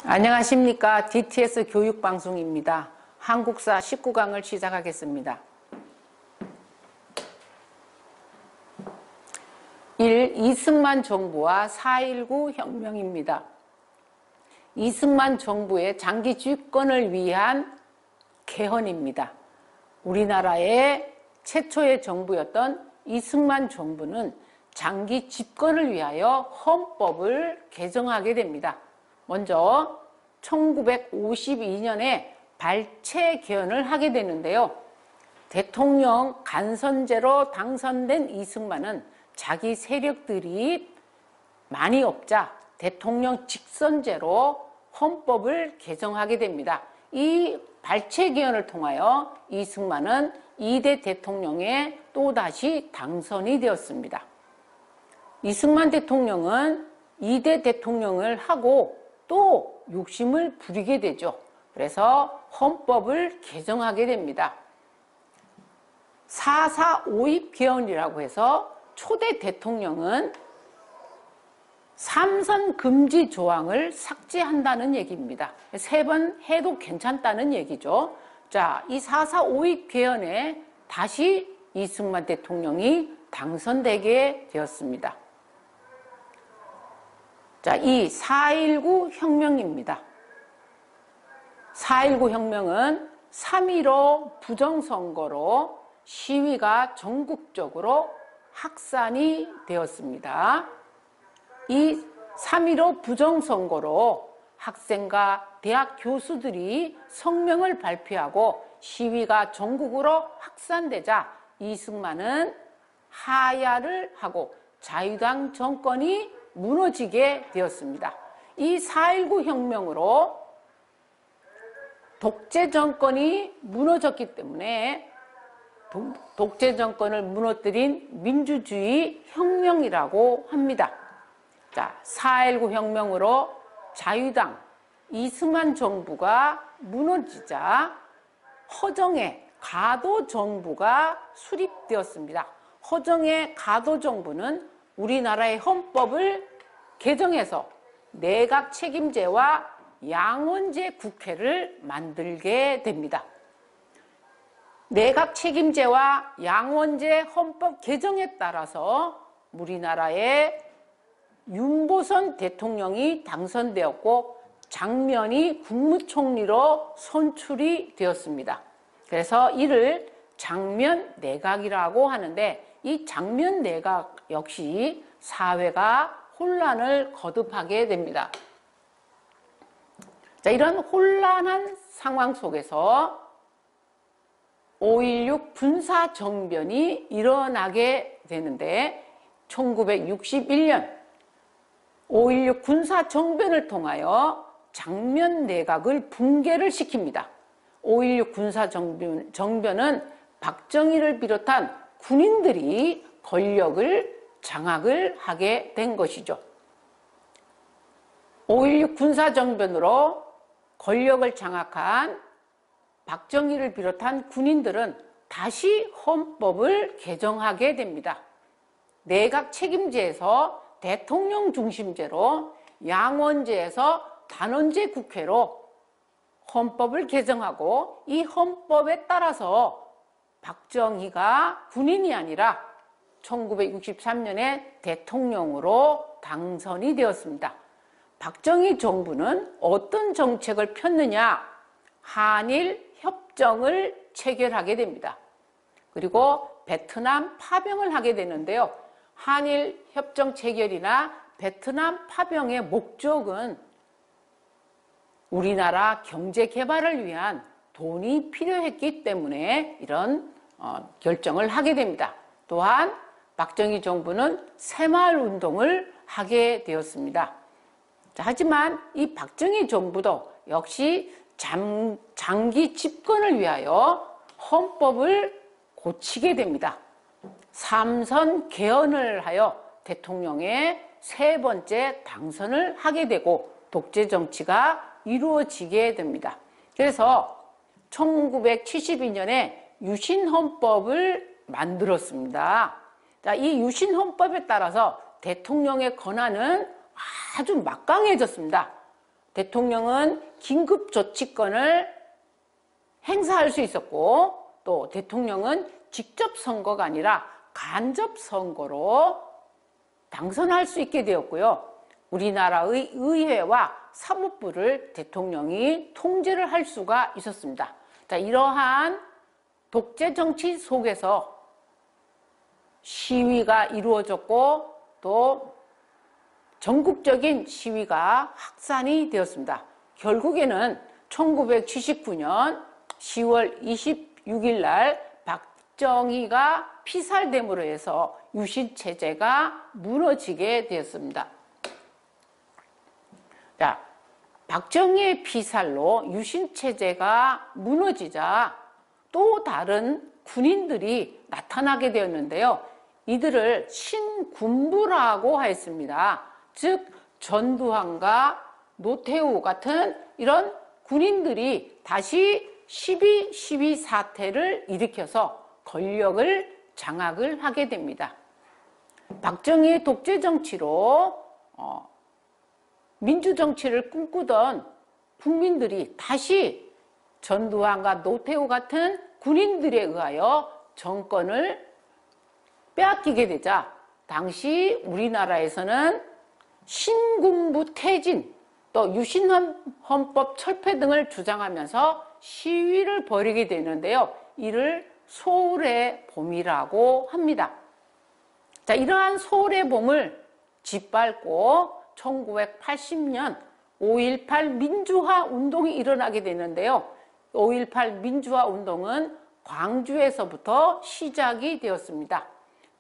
안녕하십니까. DTS 교육방송입니다. 한국사 19강을 시작하겠습니다. 1. 이승만 정부와 4.19 혁명입니다. 이승만 정부의 장기 집권을 위한 개헌입니다. 우리나라의 최초의 정부였던 이승만 정부는 장기 집권을 위하여 헌법을 개정하게 됩니다. 먼저 1952년에 발췌 개헌을 하게 되는데요. 대통령 간선제로 당선된 이승만은 자기 세력들이 많이 없자 대통령 직선제로 헌법을 개정하게 됩니다. 이 발췌 개헌을 통하여 이승만은 2대 대통령에 또다시 당선이 되었습니다. 이승만 대통령은 2대 대통령을 하고 또 욕심을 부리게 되죠. 그래서 헌법을 개정하게 됩니다. 4.4 개헌이라고 해서 초대 대통령은 삼선 금지 조항을 삭제한다는 얘기입니다. 3번 해도 괜찮다는 얘기죠. 자, 이 4.4 개헌에 다시 이승만 대통령이 당선되게 되었습니다. 자, 이 4.19 혁명입니다. 4.19 혁명은 3.15 부정선거로 시위가 전국적으로 확산이 되었습니다. 이 3.15 부정선거로 학생과 대학 교수들이 성명을 발표하고 시위가 전국으로 확산되자 이승만은 하야를 하고 자유당 정권이 무너지게 되었습니다. 이 4.19 혁명으로 독재 정권이 무너졌기 때문에 독재 정권을 무너뜨린 민주주의 혁명이라고 합니다. 자, 4.19 혁명으로 자유당 이승만 정부가 무너지자 허정의 가도 정부가 수립되었습니다. 허정의 가도 정부는 우리나라의 헌법을 개정해서 내각 책임제와 양원제 국회를 만들게 됩니다. 내각 책임제와 양원제 헌법 개정에 따라서 우리나라의 윤보선 대통령이 당선되었고 장면이 국무총리로 선출이 되었습니다. 그래서 이를 장면 내각이라고 하는데 이 장면 내각 역시 사회가 혼란을 거듭하게 됩니다. 자, 이런 혼란한 상황 속에서 5.16 군사정변이 일어나게 되는데 1961년 5.16 군사정변을 통하여 장면 내각을 붕괴를 시킵니다. 5.16 군사정변은 박정희를 비롯한 군인들이 권력을 장악을 하게 된 것이죠. 5.16 군사정변으로 권력을 장악한 박정희를 비롯한 군인들은 다시 헌법을 개정하게 됩니다. 내각 책임제에서 대통령 중심제로 양원제에서 단원제 국회로 헌법을 개정하고 이 헌법에 따라서 박정희가 군인이 아니라 1963년에 대통령으로 당선이 되었습니다. 박정희 정부는 어떤 정책을 폈느냐? 한일 협정을 체결하게 됩니다. 그리고 베트남 파병을 하게 되는데요. 한일 협정 체결이나 베트남 파병의 목적은 우리나라 경제 개발을 위한 돈이 필요했기 때문에 이런 결정을 하게 됩니다. 또한 박정희 정부는 새마을 운동을 하게 되었습니다. 자, 하지만 이 박정희 정부도 역시 장기 집권을 위하여 헌법을 고치게 됩니다. 3선 개헌을 하여 대통령의 3번째 당선을 하게 되고 독재 정치가 이루어지게 됩니다. 그래서 1972년에 유신헌법을 만들었습니다. 자, 이 유신헌법에 따라서 대통령의 권한은 아주 막강해졌습니다. 대통령은 긴급조치권을 행사할 수 있었고, 또 대통령은 직접 선거가 아니라 간접 선거로 당선할 수 있게 되었고요. 우리나라의 의회와 사법부를 대통령이 통제를 할 수가 있었습니다. 자, 이러한 독재 정치 속에서 시위가 이루어졌고 또 전국적인 시위가 확산이 되었습니다. 결국에는 1979년 10월 26일 날 박정희가 피살됨으로 해서 유신체제가 무너지게 되었습니다. 자, 박정희의 피살로 유신체제가 무너지자 또 다른 군인들이 나타나게 되었는데요. 이들을 신군부라고 하였습니다. 즉 전두환과 노태우 같은 이런 군인들이 다시 12.12 사태를 일으켜서 권력을 장악을 하게 됩니다. 박정희의 독재 정치로 민주정치를 꿈꾸던 국민들이 다시 전두환과 노태우 같은 군인들에 의하여 정권을 빼앗기게 되자 당시 우리나라에서는 신군부 퇴진, 또 유신헌법 철폐 등을 주장하면서 시위를 벌이게 되는데요. 이를 소울의 봄이라고 합니다. 자, 이러한 소울의 봄을 짓밟고 1980년 5.18 민주화 운동이 일어나게 되는데요. 5.18 민주화 운동은 광주에서부터 시작이 되었습니다.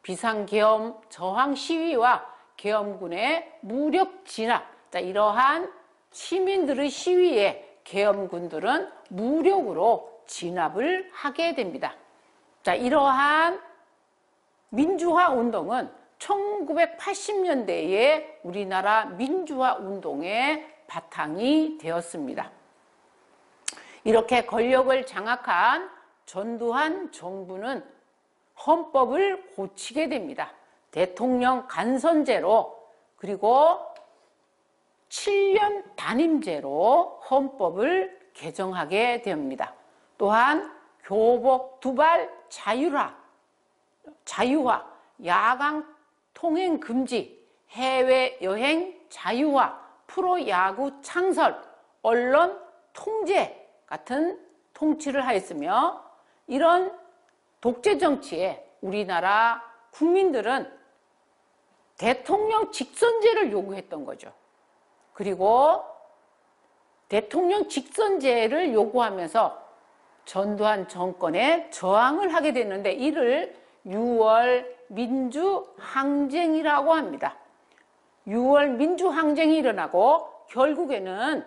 비상계엄 저항 시위와 계엄군의 무력 진압, 자, 이러한 시민들의 시위에 계엄군들은 무력으로 진압을 하게 됩니다. 자, 이러한 민주화 운동은 1980년대에 우리나라 민주화 운동의 바탕이 되었습니다. 이렇게 권력을 장악한 전두환 정부는 헌법을 고치게 됩니다. 대통령 간선제로 그리고 7년 단임제로 헌법을 개정하게 됩니다. 또한 교복 두발 자유화, 야광 통행 금지, 해외여행 자유화, 프로야구 창설, 언론 통제 같은 통치를 하였으며 이런 독재 정치에 우리나라 국민들은 대통령 직선제를 요구했던 거죠. 그리고 대통령 직선제를 요구하면서 전두환 정권에 저항을 하게 됐는데 이를 6월 민주항쟁이라고 합니다. 6월 민주항쟁이 일어나고 결국에는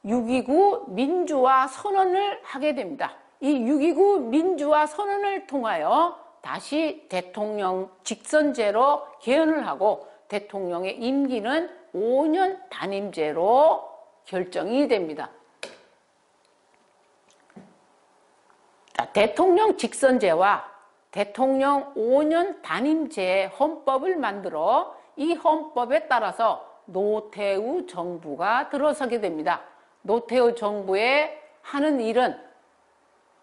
6.29 민주화 선언을 하게 됩니다. 이 6.29 민주화 선언을 통하여 다시 대통령 직선제로 개헌을 하고 대통령의 임기는 5년 단임제로 결정이 됩니다. 자, 대통령 직선제와 대통령 5년 단임제 헌법을 만들어 이 헌법에 따라서 노태우 정부가 들어서게 됩니다. 노태우 정부의 하는 일은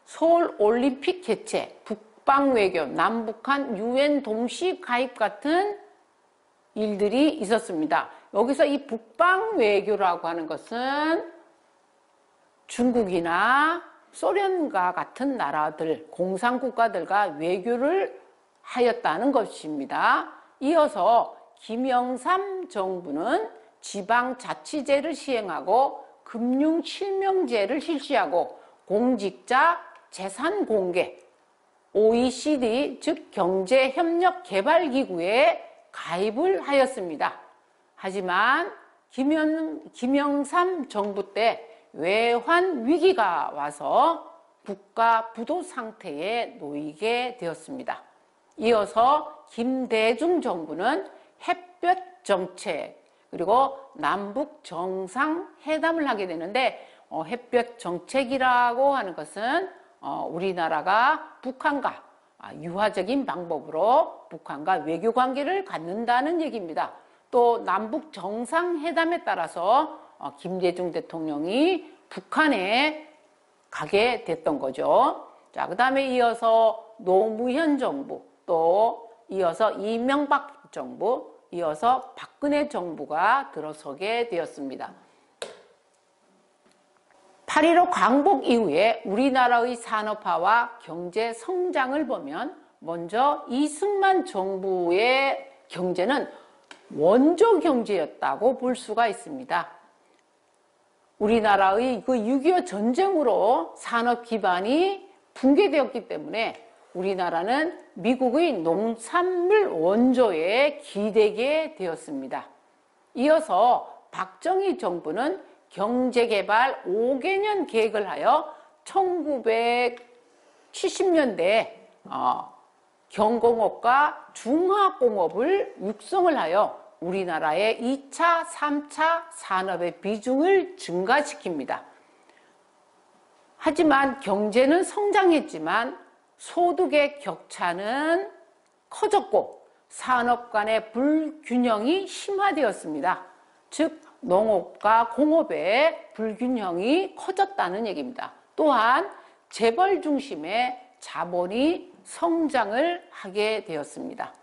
서울올림픽 개최, 북방외교, 남북한 유엔 동시 가입 같은 일들이 있었습니다. 여기서 이 북방외교라고 하는 것은 중국이나 소련과 같은 나라들, 공산국가들과 외교를 하였다는 것입니다. 이어서 김영삼 정부는 지방자치제를 시행하고 금융실명제를 실시하고 공직자 재산 공개, OECD 즉 경제협력개발기구에 가입을 하였습니다. 하지만 김영삼 정부 때 외환 위기가 와서 국가 부도 상태에 놓이게 되었습니다. 이어서 김대중 정부는 햇볕 정책 그리고 남북 정상회담을 하게 되는데 햇볕 정책이라고 하는 것은 우리나라가 북한과 유화적인 방법으로 북한과 외교 관계를 갖는다는 얘기입니다. 또 남북 정상회담에 따라서 김대중 대통령이 북한에 가게 됐던 거죠. 자, 그 다음에 이어서 노무현 정부, 또 이어서 이명박 정부, 이어서 박근혜 정부가 들어서게 되었습니다. 8.15 광복 이후에 우리나라의 산업화와 경제 성장을 보면 먼저 이승만 정부의 경제는 원조 경제였다고 볼 수가 있습니다. 우리나라의 그 6.25 전쟁으로 산업 기반이 붕괴되었기 때문에 우리나라는 미국의 농산물 원조에 기대게 되었습니다. 이어서 박정희 정부는 경제개발 5개년 계획을 하여 1970년대에 경공업과 중화공업을 육성을 하여 우리나라의 2차, 3차 산업의 비중을 증가시킵니다. 하지만 경제는 성장했지만 소득의 격차는 커졌고 산업 간의 불균형이 심화되었습니다. 즉 농업과 공업의 불균형이 커졌다는 얘기입니다. 또한 재벌 중심의 자본이 성장을 하게 되었습니다.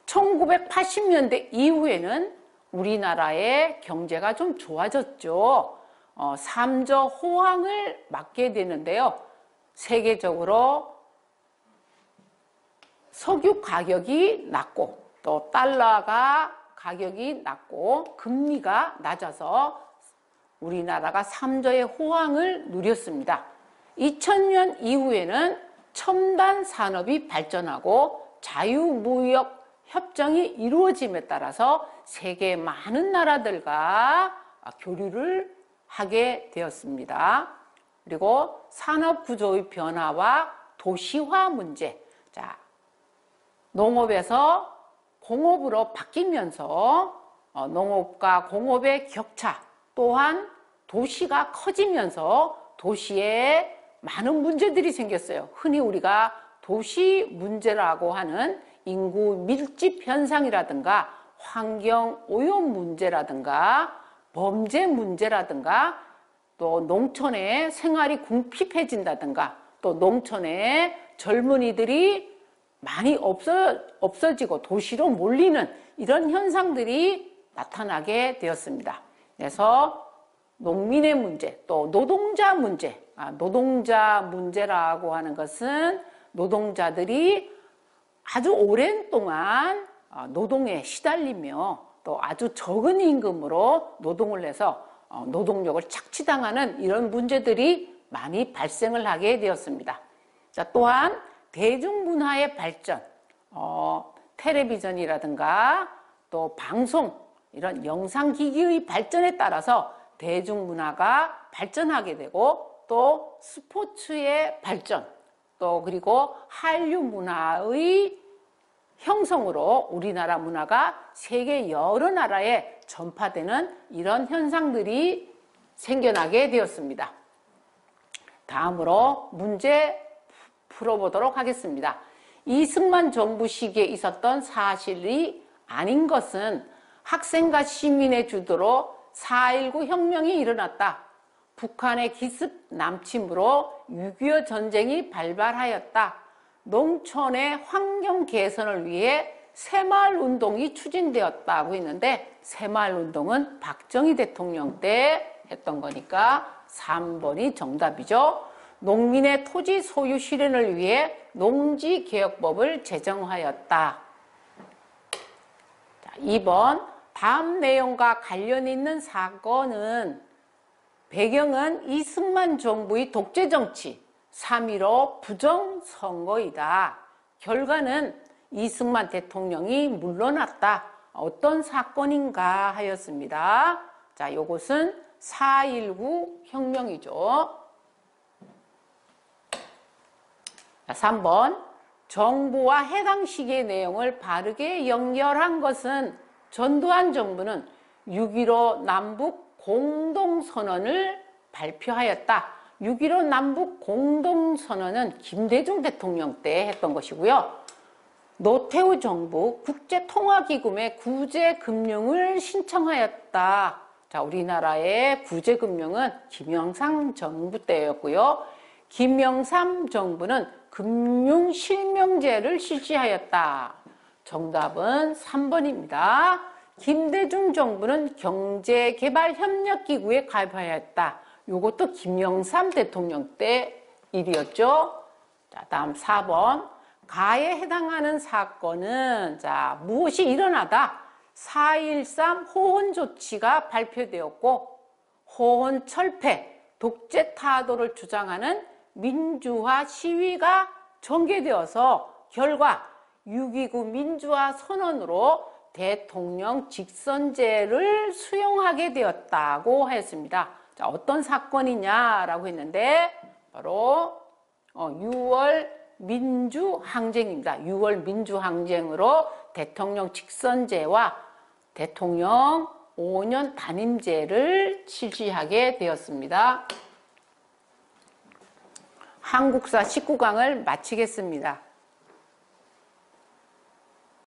1980년대 이후에는 우리나라의 경제가 좀 좋아졌죠. 3조 호황을 맞게 되는데요. 세계적으로 석유 가격이 낮고 또 달러가 가격이 낮고 금리가 낮아서 우리나라가 3조의 호황을 누렸습니다. 2000년 이후에는 첨단 산업이 발전하고 자유무역 협정이 이루어짐에 따라서 세계 많은 나라들과 교류를 하게 되었습니다. 그리고 산업 구조의 변화와 도시화 문제, 자, 농업에서 공업으로 바뀌면서 농업과 공업의 격차, 또한 도시가 커지면서 도시에 많은 문제들이 생겼어요. 흔히 우리가 도시 문제라고 하는 인구 밀집 현상이라든가 환경 오염 문제라든가 범죄 문제라든가 또 농촌의 생활이 궁핍해진다든가 또 농촌의 젊은이들이 많이 없어지고 도시로 몰리는 이런 현상들이 나타나게 되었습니다. 그래서 농민의 문제, 또 노동자 문제, 노동자 문제라고 하는 것은 노동자들이 아주 오랜 동안 노동에 시달리며 또 아주 적은 임금으로 노동을 해서 노동력을 착취당하는 이런 문제들이 많이 발생을 하게 되었습니다. 자, 또한 대중문화의 발전, 텔레비전이라든가 또 방송, 이런 영상기기의 발전에 따라서 대중문화가 발전하게 되고 또 스포츠의 발전, 또 그리고 한류 문화의 형성으로 우리나라 문화가 세계 여러 나라에 전파되는 이런 현상들이 생겨나게 되었습니다. 다음으로 문제 풀어보도록 하겠습니다. 이승만 정부 시기에 있었던 사실이 아닌 것은 학생과 시민의 주도로 4.19 혁명이 일어났다. 북한의 기습 남침으로 6.25 전쟁이 발발하였다. 농촌의 환경 개선을 위해 새마을운동이 추진되었다고 했는데 새마을운동은 박정희 대통령 때 했던 거니까 3번이 정답이죠. 농민의 토지 소유 실현을 위해 농지개혁법을 제정하였다. 자, 2번 다음 내용과 관련 있는 사건은 배경은 이승만 정부의 독재정치 3.15 부정선거이다. 결과는 이승만 대통령이 물러났다. 어떤 사건인가 하였습니다. 자, 이것은 4.19 혁명이죠. 3번 정부와 해당 시기의 내용을 바르게 연결한 것은 전두환 정부는 6.15 남북 공동선언을 발표하였다. 6.15 남북 공동선언은 김대중 대통령 때 했던 것이고요. 노태우 정부 국제통화기금에 구제금융을 신청하였다. 자, 우리나라의 구제금융은 김영삼 정부 때였고요. 김영삼 정부는 금융실명제를 실시하였다. 정답은 3번입니다. 김대중 정부는 경제개발협력기구에 가입하였다. 요것도 김영삼 대통령 때 일이었죠. 자, 다음 4번. 가에 해당하는 사건은 자, 무엇이 일어나다 4.13 호헌 조치가 발표되었고 호헌 철폐, 독재 타도를 주장하는 민주화 시위가 전개되어서 결과 6.29 민주화 선언으로 대통령 직선제를 수용하게 되었다고 했습니다. 자, 어떤 사건이냐라고 했는데 바로 6월 민주항쟁입니다. 6월 민주항쟁으로 대통령 직선제와 대통령 5년 단임제를 실시하게 되었습니다. 한국사 19강을 마치겠습니다.